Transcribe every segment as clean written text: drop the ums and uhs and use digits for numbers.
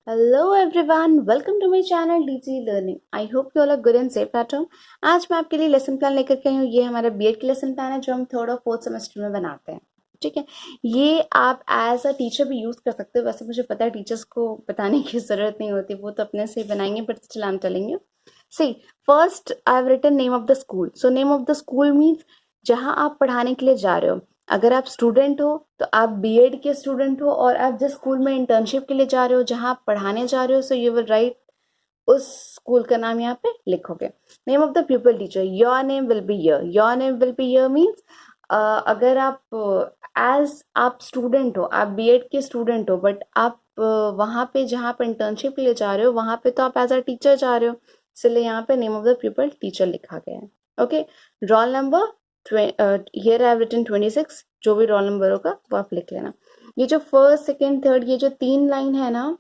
Hello everyone, welcome to my channel DG Learning. I hope you all are good and safe at home. आज मैं आपके लिए lesson plan लेकर के आई हूँ। ये हमारा बीएड की लेसन प्लान है जो हम थर्ड और फोर्थ सेमेस्टर में बनाते हैं। ठीक है, ये आप एज अ टीचर भी यूज कर सकते हो। वैसे मुझे पता है टीचर्स को बताने की जरूरत नहीं होती, वो तो अपने से ही बनाएंगे, but still I am telling you. See first I have written name of the school. So name of the school means जहाँ आप पढ़ाने के लिए जा रहे हो। अगर आप स्टूडेंट हो तो आप बीएड के स्टूडेंट हो और आप जिस स्कूल में इंटर्नशिप के लिए जा रहे हो, जहाँ आप पढ़ाने जा रहे हो, सो यू विल राइट उस स्कूल का नाम यहाँ पे लिखोगे। Name of the pupil teacher, your name will be here. Your name will be here means अगर आप एज आप स्टूडेंट हो, आप बीएड के स्टूडेंट हो, बट आप वहाँ पे जहाँ पे इंटर्नशिप के लिए जा रहे हो वहाँ पे तो आप एज अ टीचर जा रहे हो, इसलिए यहाँ पे name of the pupil teacher लिखा गया है। Okay, roll number here I have written 26। जो भी रोल नंबर होगा वो आप लिख लेना। ये जो फर्स्ट सेकेंड थर्ड ये जो 3 लाइन है ना,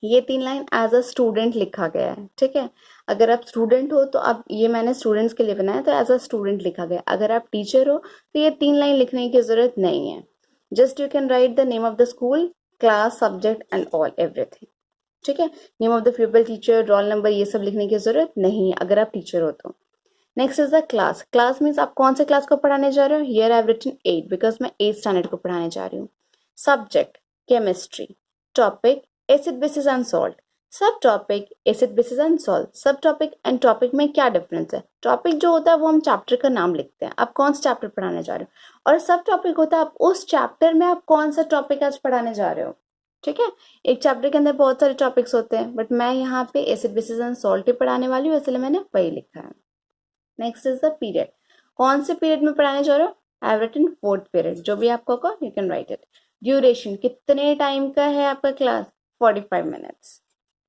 ये 3 लाइन एज अ स्टूडेंट लिखा गया है। ठीक है, अगर आप स्टूडेंट हो तो आप, ये मैंने स्टूडेंट्स के लिए बनाया तो एज अ स्टूडेंट लिखा गया। अगर आप टीचर हो तो ये 3 लाइन लिखने की जरूरत नहीं है। Just you can write the name of the school, class, subject and all everything. ठीक है, name of the pupil, teacher, roll number, ये सब लिखने की जरूरत नहीं है अगर आप टीचर हो तो। Next is the class. Class means आप कौन से क्लास को पढ़ाने जा रहे हो। Here I have written 8 because मैं 8th स्टैंडर्ड को पढ़ाने जा रही हूँ। Subject chemistry. Topic acid bases and salt. Subtopic acid bases and salt. Subtopic and topic में क्या डिफरेंस है। टॉपिक जो होता है वो हम चैप्टर का नाम लिखते हैं, आप कौन सा चैप्टर पढ़ाने जा रहे हो, और सब टॉपिक होता है आप उस चैप्टर में आप कौन सा टॉपिक आज पढ़ाने जा रहे हो। ठीक है, एक चैप्टर के अंदर बहुत सारे टॉपिक्स होते हैं, बट मैं यहाँ पे एसिड बेसिस एंड सॉल्ट ही पढ़ाने वाली हूँ, इसलिए मैंने वही लिखा है। नेक्स्ट इज द पीरियड, कौन से पीरियड में पढ़ाने जा रहे हो। आई हैव रिटन 4th पीरियड, जो भी आपको होगा you can write it. Duration, कितने टाइम का है आपका क्लास, 45 मिनट्स।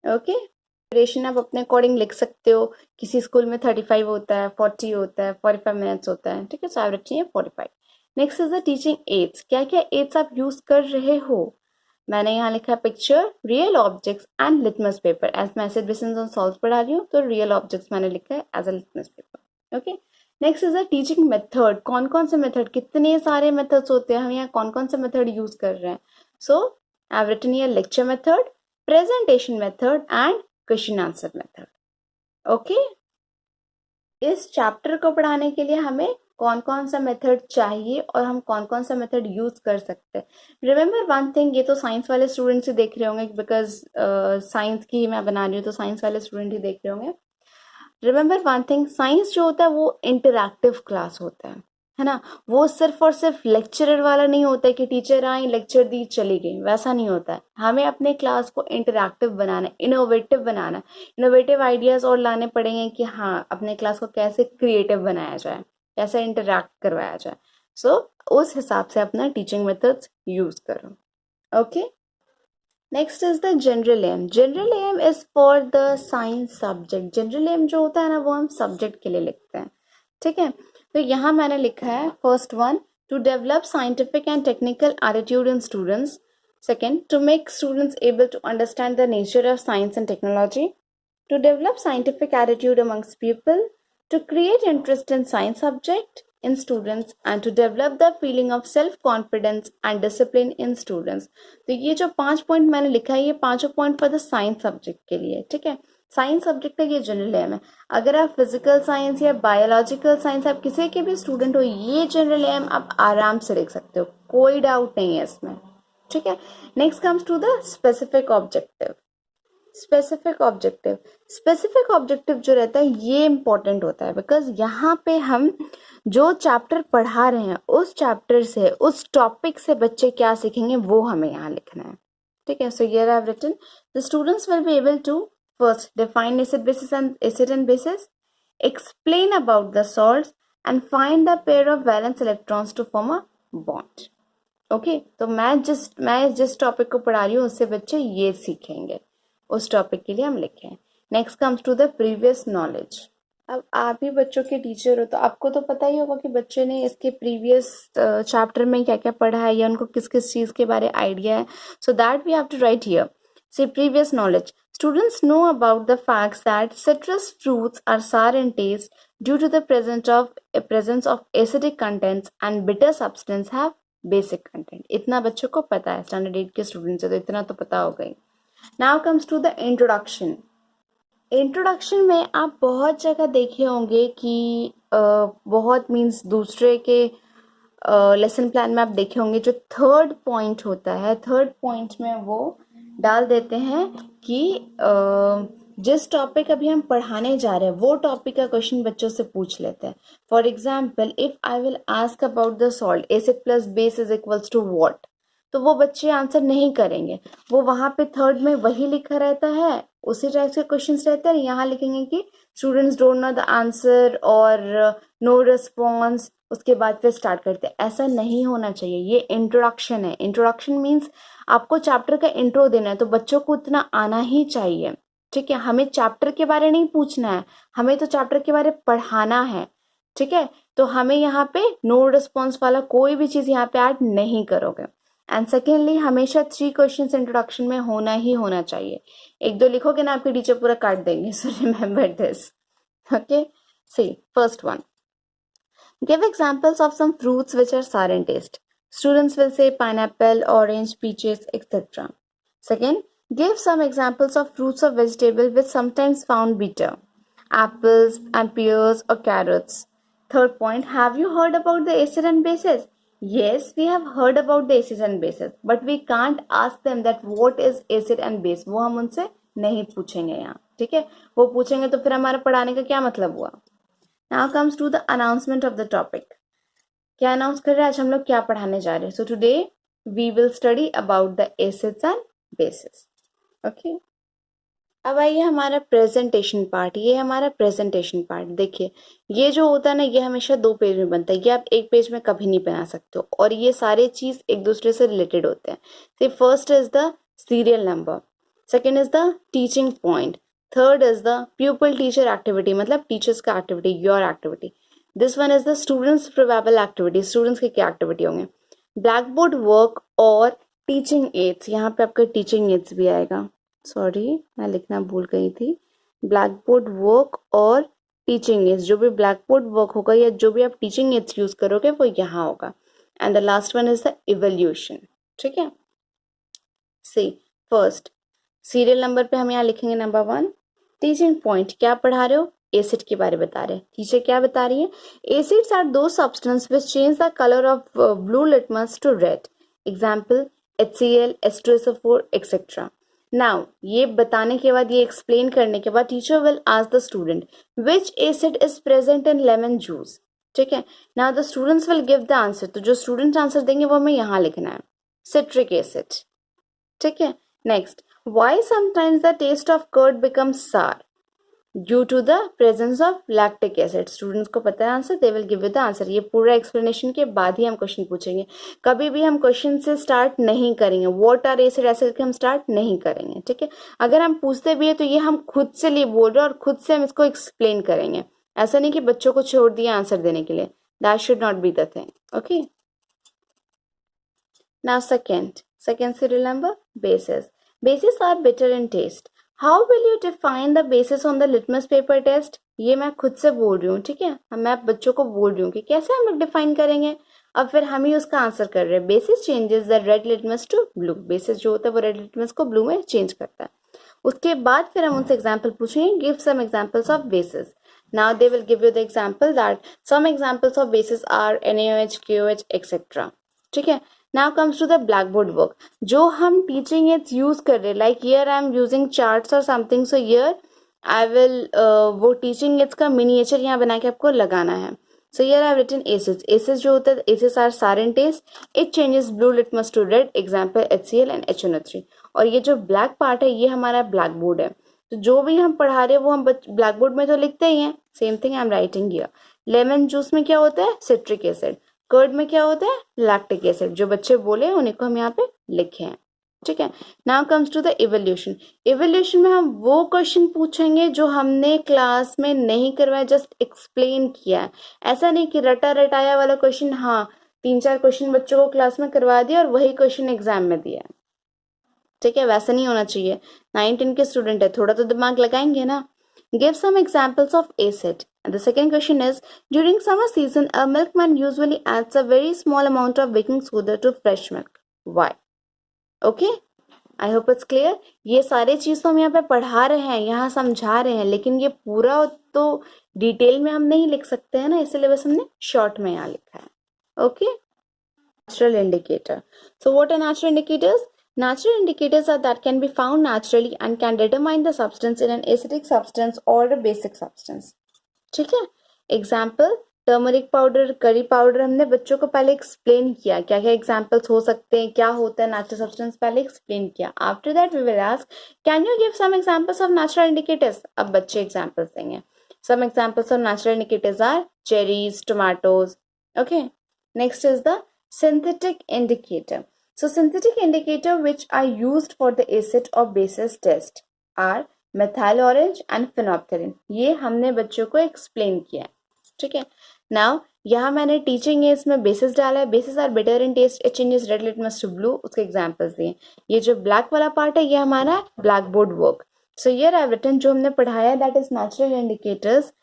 ओके, ड्यूरेशन आप अपने अकॉर्डिंग लिख सकते हो। किसी स्कूल में 35 होता है, 40 होता है, 45 मिनट्स होता है। ठीक है, so I have written 45। Next is the teaching aids, क्या क्या एड्स आप यूज कर रहे हो। मैंने यहाँ लिखा picture, real objects and litmus paper. As मैं एसिड बेसिस एंड सॉल्ट पढ़ा रही हूँ तो रियल ऑब्जेक्ट्स मैंने लिखा है as a litmus paper. Okay, next is the teaching method, कौन कौन से मेथड, कितने सारे मेथड्स होते हैं, हम यहाँ कौन कौन से मेथड यूज कर रहे हैं। So I have written here lecture method, presentation method and question answer method. Okay, इस चैप्टर को पढ़ाने के लिए हमें कौन कौन सा मेथड चाहिए और हम कौन कौन सा मेथड यूज कर सकते हैं। रिमेंबर वन थिंग, ये तो साइंस वाले स्टूडेंट्स ही देख रहे होंगे बिकॉज साइंस की मैं बना रही हूँ तो साइंस वाले स्टूडेंट ही देख रहे होंगे। रिमेंबर वन थिंग, साइंस जो होता है वो इंटरैक्टिव क्लास होता है ना। वो सिर्फ और सिर्फ लेक्चरर वाला नहीं होता है कि टीचर आई लेक्चर दी चली गई, वैसा नहीं होता है। हमें अपने क्लास को इंटरैक्टिव बनाना, इनोवेटिव बनाना, इनोवेटिव आइडियाज और लाने पड़ेंगे कि हाँ अपने क्लास को कैसे क्रिएटिव बनाया जाए, कैसे इंटरैक्ट करवाया जाए। सो उस हिसाब से अपना टीचिंग मेथड्स यूज करो। Okay, next is the general aim. General aim is for the science subject. General aim जो होता है ना वो हम सब्जेक्ट के लिए लिखते हैं। ठीक है, तो यहाँ मैंने लिखा है first one, to develop scientific and technical attitude in students. Second, to make students able to understand the nature of science and technology, to develop scientific attitude amongst people, to create interest in science subject in students and to develop the feeling of self confidence and discipline in students। तो ये जो 5 point मैंने लिखा है ये 5 point for the science subject के लिए। ठीक है, साइंस सब्जेक्ट का ये जनरल एम है। अगर आप फिजिकल साइंस या बायोलॉजिकल साइंस, आप किसी के भी स्टूडेंट हो, ये जनरल एम आप आराम से लिख सकते हो, कोई डाउट नहीं है इसमें। ठीक है, next comes to the specific objective. Specific objective, specific objective जो रहता है ये इंपॉर्टेंट होता है बिकॉज यहाँ पे हम जो चैप्टर पढ़ा रहे हैं उस चैप्टर से, उस टॉपिक से बच्चे क्या सीखेंगे वो हमें यहाँ लिखना है। ठीक है, so here I have written the students will be able to first define acid and bases, explain about the salts and find the pair of valence electrons to form a bond। Okay, तो मैं जिस topic को पढ़ा रही हूँ उससे बच्चे ये सीखेंगे, उस टॉपिक के लिए हम लिखे हैं। Next comes to the previous knowledge. अब आप ही बच्चों के टीचर हो तो आपको तो पता ही होगा कि बच्चे ने इसके प्रीवियस चैप्टर में क्या क्या पढ़ा है या उनको किस किस चीज के बारे आइडिया है। So that we have to write here. See previous knowledge, students know about the facts that citrus fruits are sour in taste due to the presence of acidic contents and bitter substance have basic content। इतना बच्चों को पता है, standard 8 के students है तो इतना तो पता होगा ही। Now comes to the introduction. Introduction में आप बहुत जगह देखे होंगे कि बहुत मीन्स दूसरे के लेसन प्लान में आप देखे होंगे जो थर्ड पॉइंट होता है, थर्ड पॉइंट में वो डाल देते हैं कि जिस टॉपिक अभी हम पढ़ाने जा रहे हैं वो टॉपिक का क्वेश्चन बच्चों से पूछ लेते हैं। For example, if I will ask about the salt, acid plus base is equals to what, तो वो बच्चे आंसर नहीं करेंगे, वो वहां पे थर्ड में वही लिखा रहता है, उसी टाइप से क्वेश्चंस रहते हैं। यहाँ लिखेंगे कि students don't know the answer और नो रिस्पॉन्स, उसके बाद फिर स्टार्ट करते हैं। ऐसा नहीं होना चाहिए, ये इंट्रोडक्शन है। इंट्रोडक्शन मीन्स आपको चैप्टर का इंट्रो देना है, तो बच्चों को उतना आना ही चाहिए, ठीक है। हमें चैप्टर के बारे नहीं पूछना है, हमें तो चैप्टर के बारे पढ़ाना है, ठीक है। तो हमें यहाँ पे नो रिस्पॉन्स वाला कोई भी चीज यहाँ पे ऐड नहीं करोगे। एंड सेकेंडली, हमेशा 3 क्वेश्चंस इंट्रोडक्शन में होना ही होना चाहिए। 1-2 लिखोगे ना आपके टीचर पूरा काट देंगे, so remember this. Okay, see first one, give examples of some fruits which are sour in taste. Students will say pineapple, orange, peaches, etc. Second, give some examples of fruits or vegetables which sometimes found bitter. Apples and pears or carrots. Third point, have you heard about the acid and bases? Yes, we have heard about the acids and bases, but we can't ask them that what is acid and base. वो हम उनसे नहीं पूछेंगे यहाँ, ठीक है। वो पूछेंगे तो फिर हमारा पढ़ाने का क्या मतलब हुआ। Now comes to the announcement of the topic. क्या अनाउंस कर रहे हैं, आज हम लोग क्या पढ़ाने जा रहे हैं। So today we will study about the acids and bases. Okay. अब आइए हमारा प्रेजेंटेशन पार्ट। ये हमारा प्रेजेंटेशन पार्ट देखिए, ये जो होता है ना, ये हमेशा 2 पेज में बनता है, ये आप 1 पेज में कभी नहीं बना सकते हो, और ये सारे चीज एक दूसरे से रिलेटेड होते हैं। First is the serial number, second is the teaching point, third is the pupil teacher activity, मतलब टीचर्स का activity, your activity. This one is the students probable activity, students की क्या एक्टिविटी होंगे। ब्लैक बोर्ड वर्क और teaching ads, यहाँ पे आपका teaching ads भी आएगा, सॉरी मैं लिखना भूल गई थी। ब्लैक बोर्ड वर्क और टीचिंग एड्स, जो भी ब्लैक बोर्ड वर्क होगा या जो भी आप टीचिंग एड्स यूज करोगे वो यहाँ होगा। And the last one is the evolution, ठीक है। सी फर्स्ट सीरियल नंबर पे हम यहाँ लिखेंगे नंबर 1, टीचिंग पॉइंट, क्या पढ़ा रहे हो, एसिड के बारे बता रहे हैं। टीचर क्या बता रही है, acids are those substance which change the colour of blue litmus to red, example HCl, H2SO4 etcetera. Now ये बताने के बाद, ये एक्सप्लेन करने के बाद, teacher will ask the student which acid is present in lemon juice, ठीक है। Now the students will give the answer, तो जो स्टूडेंट आंसर देंगे वो हमें यहाँ लिखना है, सिट्रिक एसिड, ठीक है। Next, why sometimes the taste of curd becomes sour? Due to the presence of lactic acid. Students को पता है answer, they will give you the answer. ये पूरा एक्सप्लेनेशन के बाद ही हम क्वेश्चन पूछेंगे, कभी भी हम क्वेश्चन से स्टार्ट नहीं करेंगे, व्हाट आर एसिड ऐसे करके हम स्टार्ट नहीं करेंगे, ठीक है। अगर हम पूछते भी है तो ये हम खुद से लिए बोल रहे हैं और खुद से हम इसको एक्सप्लेन करेंगे, ऐसा नहीं कि बच्चों को छोड़ दिया आंसर देने के लिए, that should not be the thing, okay. Now second serial number, bases. Bases are bitter in taste. How will you define the bases on the litmus paper test? ये मैं खुद से बोल रही हूँ, ठीक है, मैं बच्चों को बोल रही हूँ कि कैसे हम लोग डिफाइन करेंगे। अब फिर हम ही उसका आंसर कर रहे हैं, bases changes the red litmus to blue, bases जो होता है वो रेड लिटमस को ब्लू में चेंज करता है। उसके बाद फिर हम उनसे एग्जाम्पल पूछेंगे, give some examples of bases. Now they will give you the example that some examples of bases are NaOH, KOH etcetera, ठीक है। Now comes to the black board work, जो हम टीचिंग एड्स यूज कर रहे हैं, like here I am using charts और something, so here I will वो teaching aids का मिनिएचर यहाँ बना के आपको लगाना है। So here I have written acids, acids जो होता है, acids are sour in test, it changes blue litmus to red, example HCl and HNO3। और ये जो ब्लैक पार्ट है ये हमारा ब्लैक बोर्ड है, तो जो भी हम पढ़ा रहे हैं वो हम ब्लैक बोर्ड में तो लिखते ही हैं, same thing I am writing here. Lemon juice में क्या होता है, सिट्रिक एसिड, कर्ड में क्या होता है, लैक्टिक एसिड, जो बच्चे बोले उन्हीं को हम यहाँ पे लिखे हैं, ठीक है। Now comes to the evolution. Evolution में हम वो क्वेश्चन पूछेंगे जो हमने क्लास में नहीं करवाया, जस्ट एक्सप्लेन किया है। ऐसा नहीं कि रटा रटाया वाला क्वेश्चन, हाँ 3-4 क्वेश्चन बच्चों को क्लास में करवा दिया और वही क्वेश्चन एग्जाम में दिया, ठीक है, वैसा नहीं होना चाहिए। 9-10 के स्टूडेंट है, थोड़ा तो दिमाग लगाएंगे ना। Give some examples of acid. And the second question is, during summer season, a milkman usually adds a very small amount of baking soda to fresh milk. Why? Okay? I hope it's clear. ये सारे चीज तो हम यहाँ पे पढ़ा रहे हैं, यहाँ समझा रहे हैं, लेकिन ये पूरा तो डिटेल में हम नहीं लिख सकते हैं ना, इसलिए बस हमने शॉर्ट में यहाँ लिखा है। Okay, natural indicator. So what are natural indicators? Natural indicators are that can be found naturally and can determine the substance in an acidic substance or a basic substance. ठीक है, example turmeric powder, curry powder, हमने बच्चों को पहले explain किया क्या क्या examples हो सकते हैं, क्या होता है नेचुरल सब्सटेंस, पहले एक्सप्लेन किया। After that we will ask can you give some examples of natural indicators. अब बच्चे एग्जाम्पल्स देंगे। Some examples of natural indicators are cherries, tomatoes. Okay, next is the synthetic indicator. So synthetic indicator which are used for the acid or bases test are methyl orange and phenolphthalein. ये हमने बच्चों को explain किया है, ठीक है। Now यहाँ मैंने टीचिंग एज में बेसिस डाला है। Bases are better in test, it changes red litmus to blue, उसके एग्जांपल्स दिए। ये जो ब्लैक वाला पार्ट है ये हमारा ब्लैक बोर्ड वर्क। सो ये रिटन जो हमने पढ़ाया दैट इज नेचुरल इंडिकेटर्स।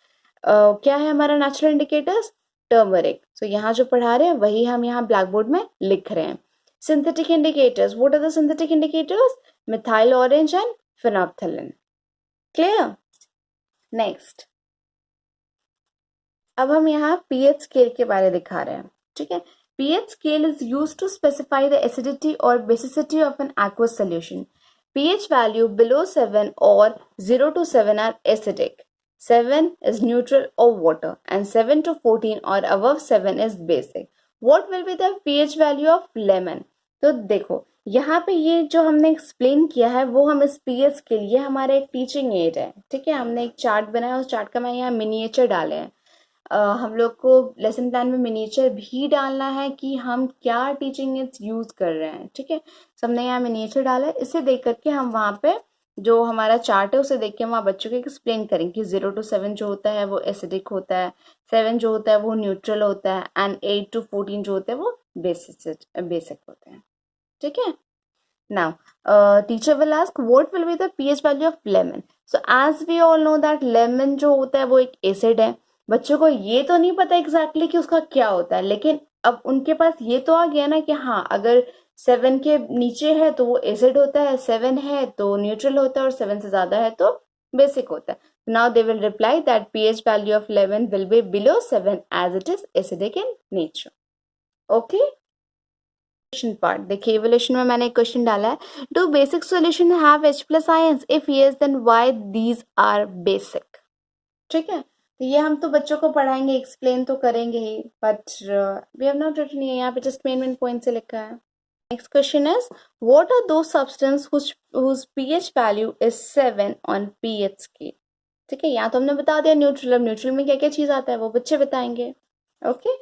क्या है हमारा नेचुरल इंडिकेटर्स? टर्मरिक। सो यहाँ जो पढ़ा रहे हैं वही हम यहाँ ब्लैक बोर्ड में लिख रहे हैं। Synthetic indicators, what are the synthetic indicators? Methyl orange and phenolphthalein. Clear? Next, अब हम यहाँ पीएच स्केल के बारे में दिखा रहे हैं, ठीक है। PH scale is used to specify the acidity और basicity of an aqueous solution. pH value below 7 or 0 to 7 are acidic. 7 is neutral or water and 7 to 14 or above 7 is basic. What will be the pH value of lemon? तो देखो यहाँ पे ये जो हमने explain किया है वो हम इस pH के लिए हमारा एक टीचिंग एड है, ठीक है। हमने एक चार्ट बनाया, उस चार्ट का मैं यहाँ मिनिएचर डाले हैं। हम लोग को लेसन प्लान में मिनिएचर भी डालना है कि हम क्या टीचिंग एड्स यूज कर रहे हैं, ठीक है। तो हमने यहाँ मिनिएचर डाला है, इसे देख करके हम वहाँ पे जो हमारा चार्ट है उसे देख के हम वहाँ बच्चों को एक्सप्लेन करेंगे कि 0 to 7 जो होता है वो एसिडिक होता है, 7 जो होता है वो न्यूट्रल होता है एंड 8 to 14 जो होता है वो बेसिक होते हैं, ठीक है। Now, teacher will ask what will be the pH value of lemon. So as we all know that lemon जो होता है वो एक एसिड है। बच्चों को ये तो नहीं पता एग्जैक्टली कि उसका क्या होता है, लेकिन अब उनके पास ये तो आ गया ना कि हाँ अगर 7 के नीचे है तो वो एसिड होता है, 7 है तो न्यूट्रल होता है और 7 से ज्यादा है तो बेसिक होता है। Now they will reply that pH value of lemon will be below 7 as it is acidic in nature. Okay? Part देखिए, इवोल्यूशन में मैंने एक क्वेश्चन डाला है, do basic solution have H+ ions? If yes then why these are basic. ठीक है, तो ये हम तो बच्चों को पढ़ाएंगे, एक्सप्लेन तो करेंगे ही, but we have not written, यहाँ पे जस्ट मेन पॉइंट से लिखा है। Next question is what are those substance whose pH value is 7 on pH scale. ठीक है, यहाँ तो हमने बता दिया न्यूट्रल। अब न्यूट्रल में क्या क्या चीज आता है वो बच्चे बताएंगे। Okay,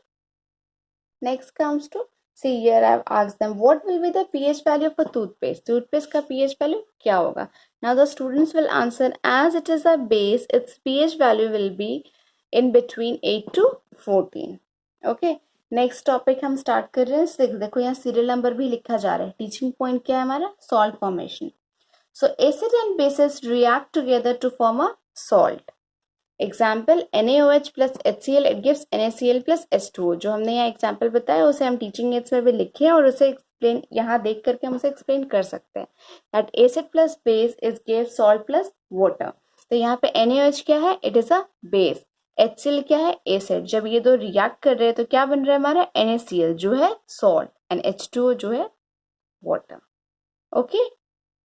next comes to see here I have asked them what will be the pH value of a toothpaste. Toothpaste का pH value क्या होगा? Now the students will answer as it is a base, its pH value will be in between 8 to 14. Okay, next topic हम start कर रहे हैं। देखो यहाँ serial number भी लिखा जा रहा है। Teaching point क्या है हमारा? Salt formation. So acid and bases react together to form a salt. Example NaOH plus HCl it gives NaCl plus H2O। जो हमने यहाँ एग्जाम्पल बताया उसे हम टीचिंग एड्स में भी लिखे हैं और उसे एक्सप्लेन यहाँ देख करके हम उसे एक्सप्लेन कर सकते हैं। That acid plus base is give salt plus water. तो यहाँ पे NaOH क्या है? It is a base. HCl क्या है? एसिड। जब ये दो रिएक्ट कर रहे हैं तो क्या बन रहा है हमारा? NaCl जो है सॉल्ट एंड H2O जो है water. Okay,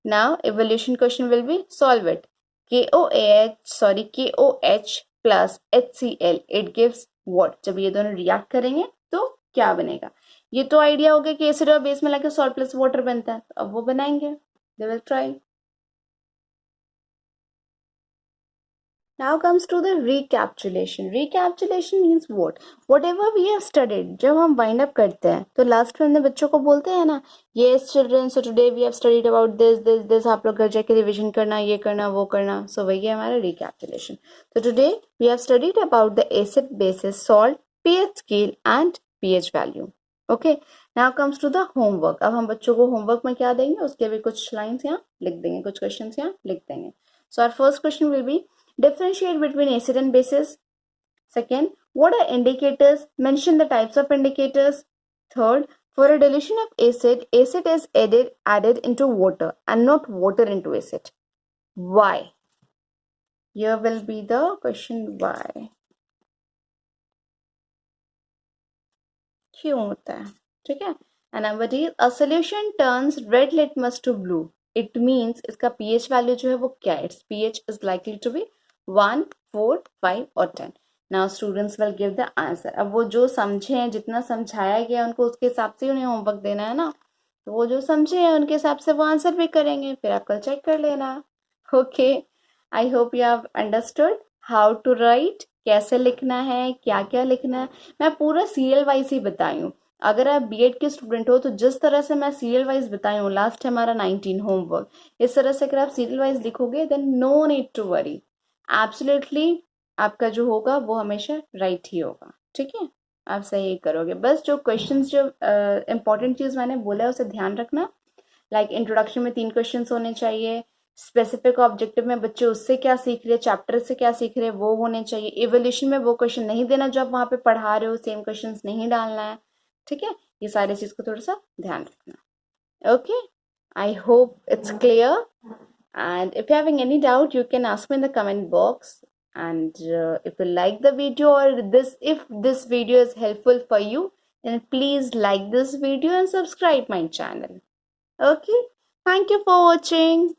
now evolution question will be solve it. KOH plus HCl it gives what? जब ये दोनों रिएक्ट करेंगे तो क्या बनेगा? ये तो आइडिया हो गया कि एसिड और बेस में लाके सॉल्ट प्लस वाटर बनता है, तो अब वो बनाएंगे। They will try. Now comes to the recapitulation. Recapitulation means what? Whatever we have studied. जब हम wind up करते हैं तो लास्ट में हमने बच्चों को बोलते हैं ना, yes children, so today we have studied about this. आप लोग घर जाके रिविजन करना, ये करना, वो करना। So वही है हमारा recapitulation. So today we have studied about the acid, bases, salt, pH scale and pH value. Okay. Now comes to the homework. अब हम बच्चों को homework में क्या देंगे? उसके भी कुछ lines यहाँ लिख देंगे, कुछ questions यहाँ लिख देंगे। So our first question will be differentiate between acid and bases. Second, what are indicators? Mention the types of indicators. Third, For a dilution of acid, acid is added into water and not water into acid. Why? Here will be the question why. क्यों होता है? ठीक है. And number D, a solution turns red litmus to blue. It means इसका pH value जो है वो क्या है? Its pH is likely to be 1, 4, 5 or 10. Now students will give the answer. अब वो जो समझे हैं, जितना समझाया गया उनको उसके हिसाब से उन्हें होमवर्क देना है ना. तो वो जो समझे हैं उनके हिसाब से वो आंसर भी करेंगे. फिर आप कल चेक कर लेना. Okay. I hope you have understood how to write, कैसे लिखना है, क्या क्या लिखना है. मैं पूरा सीरियल वाइज ही बताई हूँ. अगर आप बीएड के स्टूडेंट हो तो जिस तरह से मैं सीरियल वाइज बताई हूँ, लास्ट है हमारा 19 होमवर्क, इस तरह से अगर आप सीरियल वाइज लिखोगे then no need to worry. Absolutely आपका जो होगा वो हमेशा राइट ही होगा. ठीक है, आप सही करोगे. बस जो क्वेश्चंस जो इंपॉर्टेंट चीज मैंने बोला है उसे ध्यान रखना. लाइक इंट्रोडक्शन में 3 क्वेश्चंस होने चाहिए. स्पेसिफिक ऑब्जेक्टिव में बच्चे उससे क्या सीख रहे, चैप्टर से क्या सीख रहे वो होने चाहिए. इवोल्यूशन में वो क्वेश्चन नहीं देना जो आप वहां पे पढ़ा रहे हो, सेम क्वेश्चन नहीं डालना है. ठीक है, ये सारी चीज को थोड़ा सा ध्यान रखना. Okay, I hope it's clear. And if you're having any doubt, you can ask me in the comment box. And if you like the video or if this video is helpful for you, then please like this video and subscribe my channel. Okay, thank you for watching.